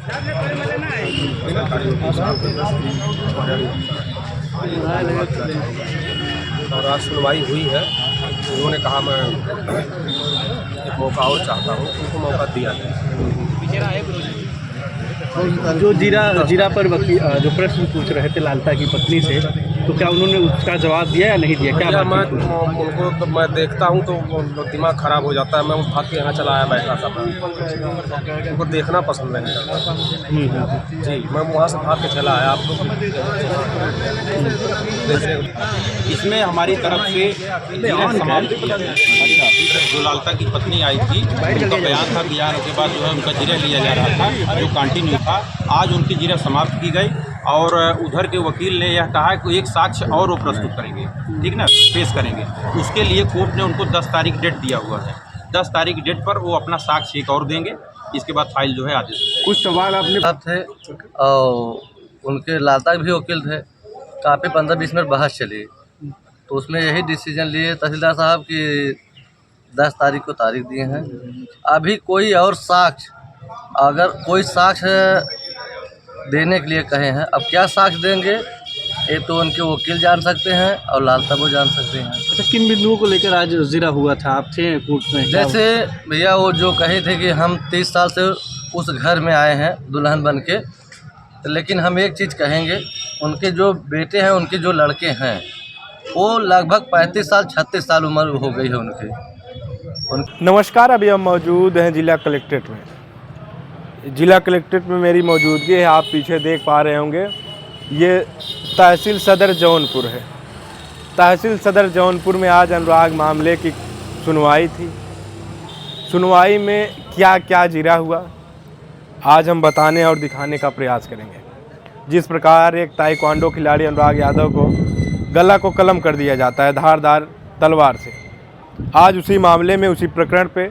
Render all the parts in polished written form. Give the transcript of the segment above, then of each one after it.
सरकारी वकील साहब के और आज सुनवाई हुई है। उन्होंने कहा मैं एक मौका और चाहता हूँ, उनको मौका दिया जाए। जो जीरा पर जो प्रश्न पूछ रहे थे लालता की पत्नी से, तो क्या उन्होंने उसका जवाब दिया या नहीं दिया? क्या भैया बात उनको तो मैं देखता हूँ तो दिमाग ख़राब हो जाता है। मैं उस भाग के यहाँ चला आया बैठा था, मैं उनको देखना पसंद नहीं करता। जी, मैं वहाँ से भाग के चला आया। आप लोग इसमें हमारी तरफ से जीरा समाप्त किया गया। अच्छा, जो लालता की पत्नी आई थी, उनका बयान था कि यार के बाद जो है उनका जीरा लिया जा रहा था, जो कंटिन्यू था। आज उनकी जीरा समाप्त की गई और उधर के वकील ने यह कहा कि एक साक्ष्य और वो प्रस्तुत करेंगे, ठीक ना, पेश करेंगे। उसके लिए कोर्ट ने उनको 10 तारीख डेट दिया हुआ है। 10 तारीख डेट पर वो अपना साक्ष्य एक और देंगे। इसके बाद फाइल जो है आदेश कुछ सवाल आपने थे और उनके लालता भी वकील थे। काफ़ी 15-20 मिनट बहस चली, तो उसमें यही डिसीजन लिए तहसीलदार साहब कि 10 तारीख को तारीख दिए हैं। अभी कोई और साक्ष्य, अगर कोई साक्ष्य देने के लिए कहे हैं, अब क्या साक्ष्य देंगे ये तो उनके वकील जान सकते हैं और लालता वो जान सकते हैं। अच्छा, किन बिंदुओं को लेकर आज जीरा हुआ था? आप थे कोर्ट में? जैसे भैया वो जो कहे थे कि हम 30 साल से उस घर में आए हैं दुल्हन बन के, लेकिन हम एक चीज़ कहेंगे, उनके जो बेटे हैं, उनके जो लड़के हैं, वो लगभग 35 साल 36 साल उम्र हो गई है उनकी। नमस्कार, अभी हम मौजूद हैं जिला कलेक्ट्रेट में। जिला कलेक्ट्रेट में मेरी मौजूदगी है, आप पीछे देख पा रहे होंगे, ये तहसील सदर जौनपुर है। तहसील सदर जौनपुर में आज अनुराग मामले की सुनवाई थी। सुनवाई में क्या क्या जीरा हुआ आज हम बताने और दिखाने का प्रयास करेंगे। जिस प्रकार एक ताइक्वांडो खिलाड़ी अनुराग यादव को गला को कलम कर दिया जाता है धारदार तलवार से, आज उसी मामले में उसी प्रकरण पे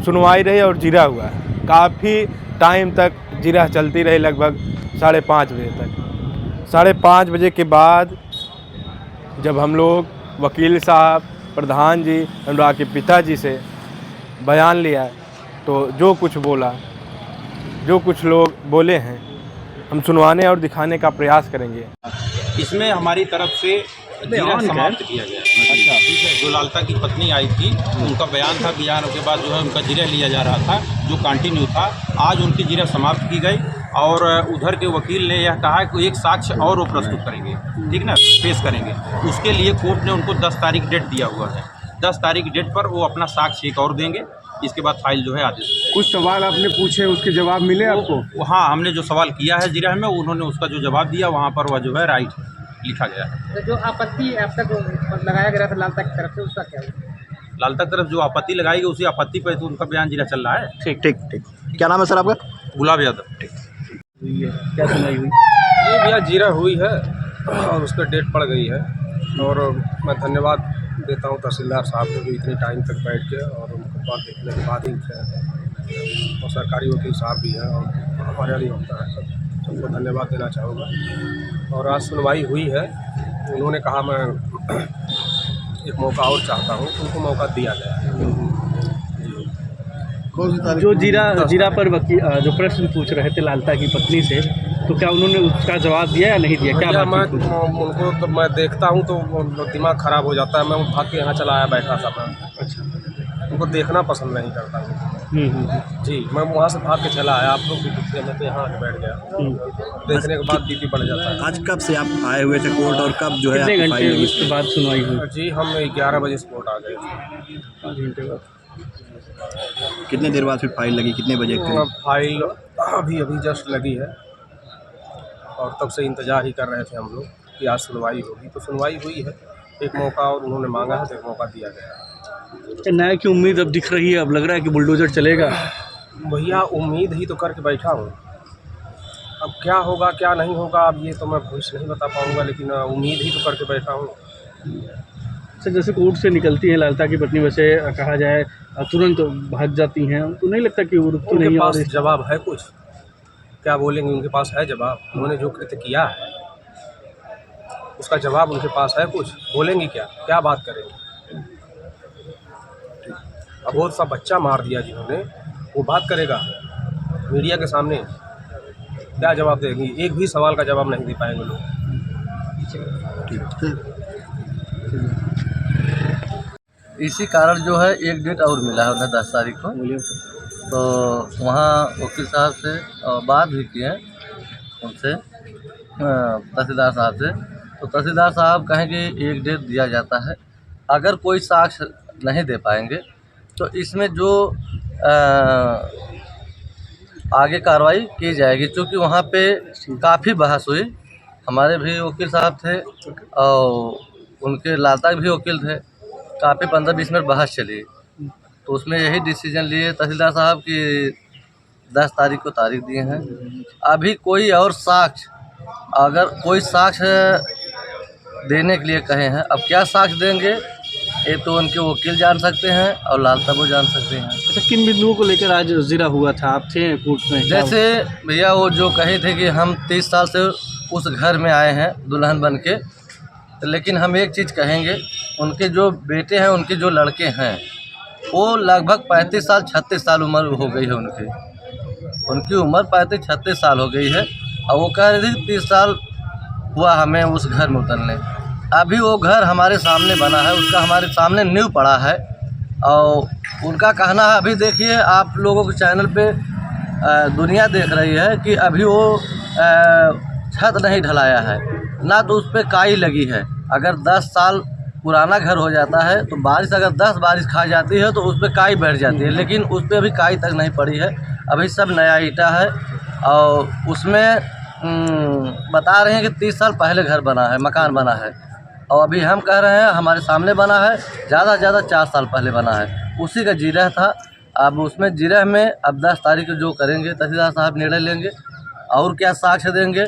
सुनवाई रही और जीरा हुआ है। काफ़ी टाइम तक जीरा चलती रही, लगभग 5:30 बजे तक। 5:30 बजे के बाद जब हम लोग वकील साहब, प्रधान जी, अनुराग के पिताजी से बयान लिया, तो जो कुछ बोला, जो कुछ लोग बोले हैं, हम सुनवाने और दिखाने का प्रयास करेंगे। इसमें हमारी तरफ से जीरा समाप्त किया गया। अच्छा, ठीक है। जो लालता की पत्नी आई थी, उनका बयान था कि यार के बाद जो है उनका जीरा लिया जा रहा था, जो कंटिन्यू था। आज उनकी जीरा समाप्त की गई और उधर के वकील ने यह कहा कि एक साक्ष्य और वो प्रस्तुत करेंगे, ठीक ना, पेश करेंगे। उसके लिए कोर्ट ने उनको 10 तारीख डेट दिया हुआ है। 10 तारीख डेट पर वो अपना साक्ष्य एक और देंगे। इसके बाद फाइल जो है आदेश। कुछ सवाल आपने पूछे, उसके जवाब मिले आपको? हाँ, हमने जो सवाल किया है जीरा में, उन्होंने उसका जो जवाब दिया वहाँ पर वह जो है राइट लिखा गया है। तो जो आपत्ति अब तक लगाया गया था लालता की तरफ से, उसका क्या हुआ? लालता की तरफ जो आपत्ति लगाई गई, उसी आपत्ति पर तो उनका बयान जीरा चल रहा है। ठीक ठीक ठीक। क्या नाम है सर आपका? गुलाब यादव। ठीक। क्या सुनाई हुई? ये भैया जीरा हुई है और उस पर डेट पड़ गई है। और मैं धन्यवाद देता हूँ तहसीलदार साहब को, जो इतने टाइम तक बैठ के और उनको बात देखने के बाद ही थे। और सरकारी वकील साहब भी हैं और हमारे वाली होता है, सबको धन्यवाद देना चाहूँगा। और आज सुनवाई हुई है। उन्होंने कहा मैं एक मौका और चाहता हूँ, उनको मौका दिया गया। जो जीरा पर जो प्रश्न पूछ रहे थे लालता की पत्नी से, तो क्या उन्होंने उसका जवाब दिया या नहीं दिया? क्या बात उनको तो मैं देखता हूँ तो दिमाग ख़राब हो जाता है। मैं भाग के यहाँ चला आया बैठा था, मैं उनको देखना पसंद नहीं करता हूँ। जी, मैं वहाँ से भाग के चला आया। आप लोग भी पूछते हैं, मैं तो यहाँ बैठ गया। देखने के बाद बीपी बढ़ जाता है। आज कब से आप आए हुए थे कोर्ट और कब जो है कितने घंटे उसके बाद सुनवाई हुई? जी, हम 11 बजे से कोर्ट आ गए थे। 5 घंटे बाद। कितने देर बाद फिर फाइल लगी, कितने बजे? फाइल अभी जस्ट लगी है और तब से इंतज़ार ही कर रहे थे हम लोग कि आज सुनवाई होगी। तो सुनवाई हुई है। एक मौका और उन्होंने मांगा है तो एक मौका दिया गया है। न्याय की उम्मीद अब दिख रही है, अब लग रहा है कि बुलडोजर चलेगा। भैया उम्मीद ही तो करके बैठा हूँ, अब क्या होगा क्या नहीं होगा अब ये तो मैं भविष्य नहीं बता पाऊँगा, लेकिन उम्मीद ही तो करके बैठा हूँ। सर, जैसे कोर्ट से निकलती हैं लालता की पत्नी, वैसे कहा जाए तुरंत भाग जाती हैं, तो नहीं लगता कि वो रुकती नहीं? उनके पास जवाब है कुछ? क्या बोलेंगे? उनके पास है जवाब? उन्होंने जो कृत्य किया है उसका जवाब उनके पास है कुछ? बोलेंगी क्या? क्या बात करेंगे? अब वो सा बच्चा मार दिया जिन्होंने, वो बात करेगा मीडिया के सामने? क्या जवाब देंगे? एक भी सवाल का जवाब नहीं दे पाएंगे लोग। इसी कारण जो है एक डेट और मिला है उन्हें 10 तारीख को। तो वहाँ वकील साहब से बात भी की है उनसे, तहसीलदार साहब से। तो तहसीलदार साहब कहें कि एक डेट दिया जाता है, अगर कोई साक्ष्य नहीं दे पाएंगे तो इसमें जो आगे कार्रवाई की जाएगी। क्योंकि वहाँ पे काफ़ी बहस हुई, हमारे भी वकील साहब थे और उनके लालता भी वकील थे, काफ़ी 15-20 मिनट बहस चली। तो उसमें यही डिसीजन लिए तहसीलदार साहब कि 10 तारीख को तारीख दिए हैं। अभी कोई और साक्ष्य, अगर कोई साक्ष्य देने के लिए कहे हैं, अब क्या साक्ष्य देंगे ये तो उनके वकील जान सकते हैं और लालता वो जान सकते हैं। अच्छा, किन बिंदुओं को लेकर आज जीरा हुआ था? आप थे कोर्ट में? जैसे भैया वो जो कहे थे कि हम 30 साल से उस घर में आए हैं दुल्हन बन के, लेकिन हम एक चीज़ कहेंगे, उनके जो बेटे हैं, उनके जो लड़के हैं, वो लगभग 35 साल 36 साल उम्र हो गई है उनकी उम्र 35-36 साल हो गई है। और वो कह रहे थे 30 साल हुआ हमें उस घर में उतरने। अभी वो घर हमारे सामने बना है, उसका हमारे सामने नींव पड़ा है। और उनका कहना है, अभी देखिए आप लोगों के चैनल पे दुनिया देख रही है कि अभी वो छत नहीं ढलाया है, ना तो उस पर काई लगी है। अगर 10 साल पुराना घर हो जाता है तो बारिश अगर 10 बारिश खा जाती है तो उस पर काई बैठ जाती है, लेकिन उस पर अभी काई तक नहीं पड़ी है। अभी सब नया ईंटा है और उसमें बता रहे हैं कि 30 साल पहले घर बना है, मकान बना है। और अभी हम कह रहे हैं हमारे सामने बना है, ज़्यादा से ज़्यादा 4 साल पहले बना है, उसी का जिरह था। अब उसमें जिरह में अब 10 तारीख को जो करेंगे तहसीलदार साहब निर्णय लेंगे, और क्या साक्ष्य देंगे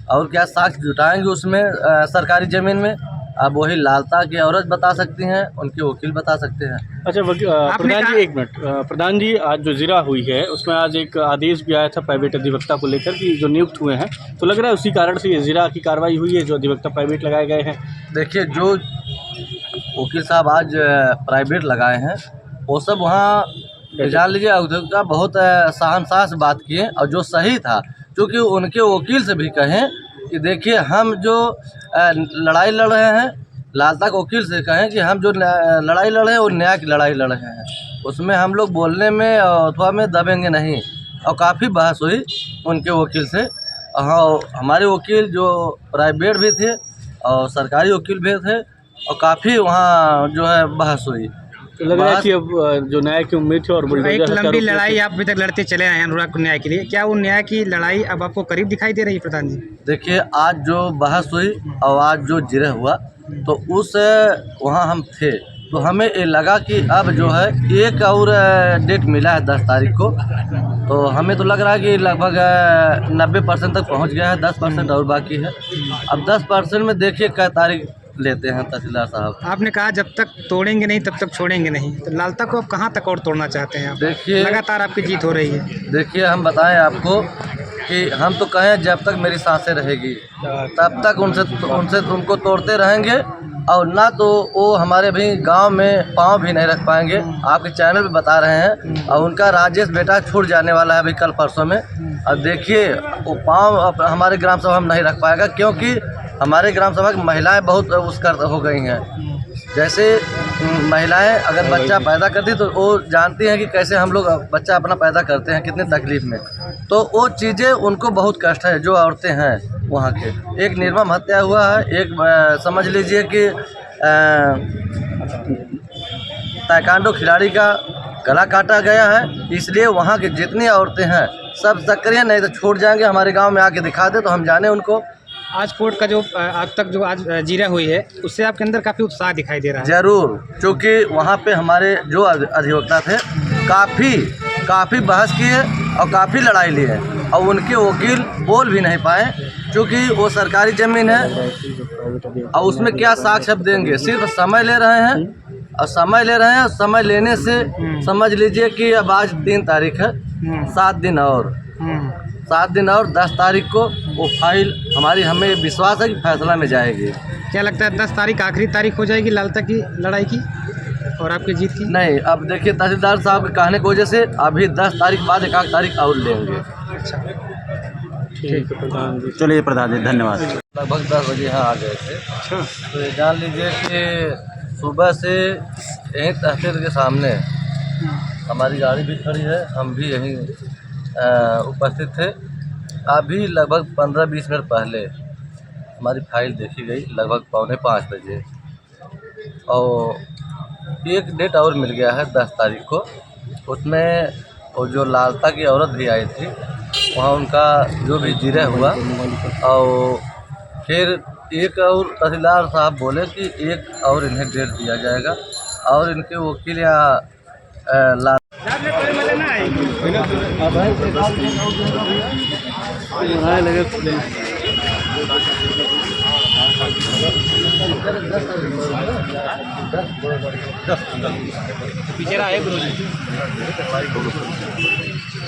और क्या साक्ष्य जुटाएंगे उसमें सरकारी ज़मीन में। अब वही लालता की औरत बता सकती हैं, उनके वकील बता सकते हैं। अच्छा प्रधान जी, एक मिनट। प्रधान जी, आज जो जीरा हुई है उसमें आज एक आदेश भी आया था प्राइवेट अधिवक्ता को लेकर कि जो नियुक्त हुए हैं, तो लग रहा है उसी कारण से ये जीरा की कार्रवाई हुई है, जो अधिवक्ता प्राइवेट लगाए गए हैं। देखिए, जो वकील साहब आज प्राइवेट लगाए हैं वो सब वहाँ जान लीजिए अधिवक्ता बहुत शहनशाह से बात किए और जो सही था। क्योंकि उनके वकील से भी कहें कि देखिए हम जो लड़ाई लड़ रहे हैं, लालता के वकील से कहें कि हम जो लड़ाई लड़ रहे हैं वो न्याय की लड़ाई लड़ रहे हैं, उसमें हम लोग बोलने में अथवा में दबेंगे नहीं। और काफ़ी बहस हुई उनके वकील से। हाँ, हमारे वकील जो प्राइवेट भी थे और सरकारी वकील भी थे, और काफ़ी वहाँ जो है बहस हुई। तो लग रहा है कि अब जो न्याय की उम्मीद थी और एक लंबी लड़ाई आप अभी तक लड़ते चले आए हैं अनुराग न्याय के लिए, क्या वो न्याय की लड़ाई अब आपको करीब दिखाई दे रही है प्रधान जी? देखिए, आज जो बहस हुई और आज जो जिरह हुआ, तो उस वहाँ हम थे, तो हमें ये लगा कि अब जो है एक और डेट मिला है 10 तारीख को। तो हमें तो लग रहा है कि लगभग 90% तक पहुँच गया है, 10% और बाकी है। अब 10% में देखिए क्या तारीख लेते हैं तहसीलदार साहब। आपने कहा जब तक तोड़ेंगे नहीं तब तक छोड़ेंगे नहीं, तो लालता को अब कहाँ तक और तोड़ना चाहते हैं आप? देखिए, लगातार आपकी जीत हो रही है। देखिए, हम बताएं आपको कि हम तो कहें जब तक मेरी सांसें रहेगी तब तक उनसे उनको तोड़ते रहेंगे, और ना तो वो हमारे भी गांव में पाँव भी नहीं रख पाएंगे। आपके चैनल पे बता रहे हैं, और उनका राजेश बेटा छूट जाने वाला है अभी कल परसों में। और देखिए, वो पाँव हमारे ग्राम सभा में नहीं रख पाएगा, क्योंकि हमारे ग्राम सभा की महिलाएं बहुत उसकर हो गई हैं। जैसे महिलाएं अगर बच्चा पैदा करती तो वो जानती हैं कि कैसे हम लोग बच्चा अपना पैदा करते हैं, कितनी तकलीफ़ में। तो वो चीज़ें उनको बहुत कष्ट है, जो औरतें हैं वहाँ के। एक निर्मम हत्या हुआ है, एक समझ लीजिए कि ताइक्वांडो खिलाड़ी का गला काटा गया है। इसलिए वहाँ की जितनी औरतें हैं सब सक्रिय, नहीं तो छूट जाएंगे। हमारे गाँव में आके दिखा दे तो हम जाने उनको। आज कोर्ट का जो आज तक जो आज जीरा हुई है, उससे आपके अंदर काफ़ी उत्साह दिखाई दे रहा है। ज़रूर, क्योंकि वहाँ पे हमारे जो अधिवक्ता थे काफ़ी बहस किए और काफ़ी लड़ाई लिए, और उनके वकील बोल भी नहीं पाए, क्योंकि वो सरकारी ज़मीन है और उसमें क्या साक्ष्य देंगे। सिर्फ समय ले रहे हैं और समय लेने से समझ लीजिए कि अब आज 3 तारीख है, 7 दिन और 10 तारीख को वो फाइल हमें विश्वास है कि फैसला में जाएगी। क्या लगता है 10 तारीख आखिरी तारीख हो जाएगी लालता की लड़ाई की और आपकी जीत की? नहीं, अब देखिए तहसीलदार साहब के कहने की वजह से अभी 10 तारीख बाद 1 तारीख और लेंगे। अच्छा। ठीक है प्रधान जी। चलिए प्रधान जी, धन्यवाद। लगभग 10 बजे यहाँ आ गए थे। अच्छा, तो ये जान लीजिए कि सुबह से यहीं तहसील के सामने हमारी गाड़ी भी खड़ी है, हम भी यहीं उपस्थित थे। अभी लगभग 15-20 मिनट पहले हमारी फाइल देखी गई, लगभग 4:45 बजे, और एक डेट और मिल गया है 10 तारीख को। उसमें वो जो लालता की औरत भी आई थी, वहाँ उनका जो भी जिरह हुआ, और फिर एक और तहसीलदार साहब बोले कि एक और इन्हें डेट दिया जाएगा, और इनके वकील या लाल पीछे रहा है गुरु जी।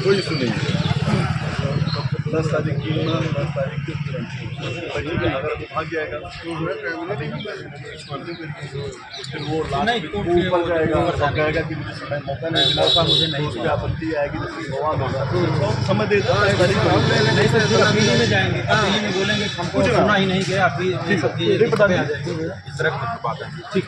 कोई इशू नहीं है। 10 तारीख की 10 तारीख की अगर भाग जाएगा तो फिर वो ऊपर जाएगा और कहेगा कि मुझे समय मौका नहीं मिला, मुझे नहीं, उस पर आपत्ति आएगी, जिसकी बवाल होगा, तो समय देता है। अपील में जाएंगे, अपील में बोलेंगे हमको सुना ही नहीं गया, अभी सब चीज़ें इस तरह की बात है। ठीक।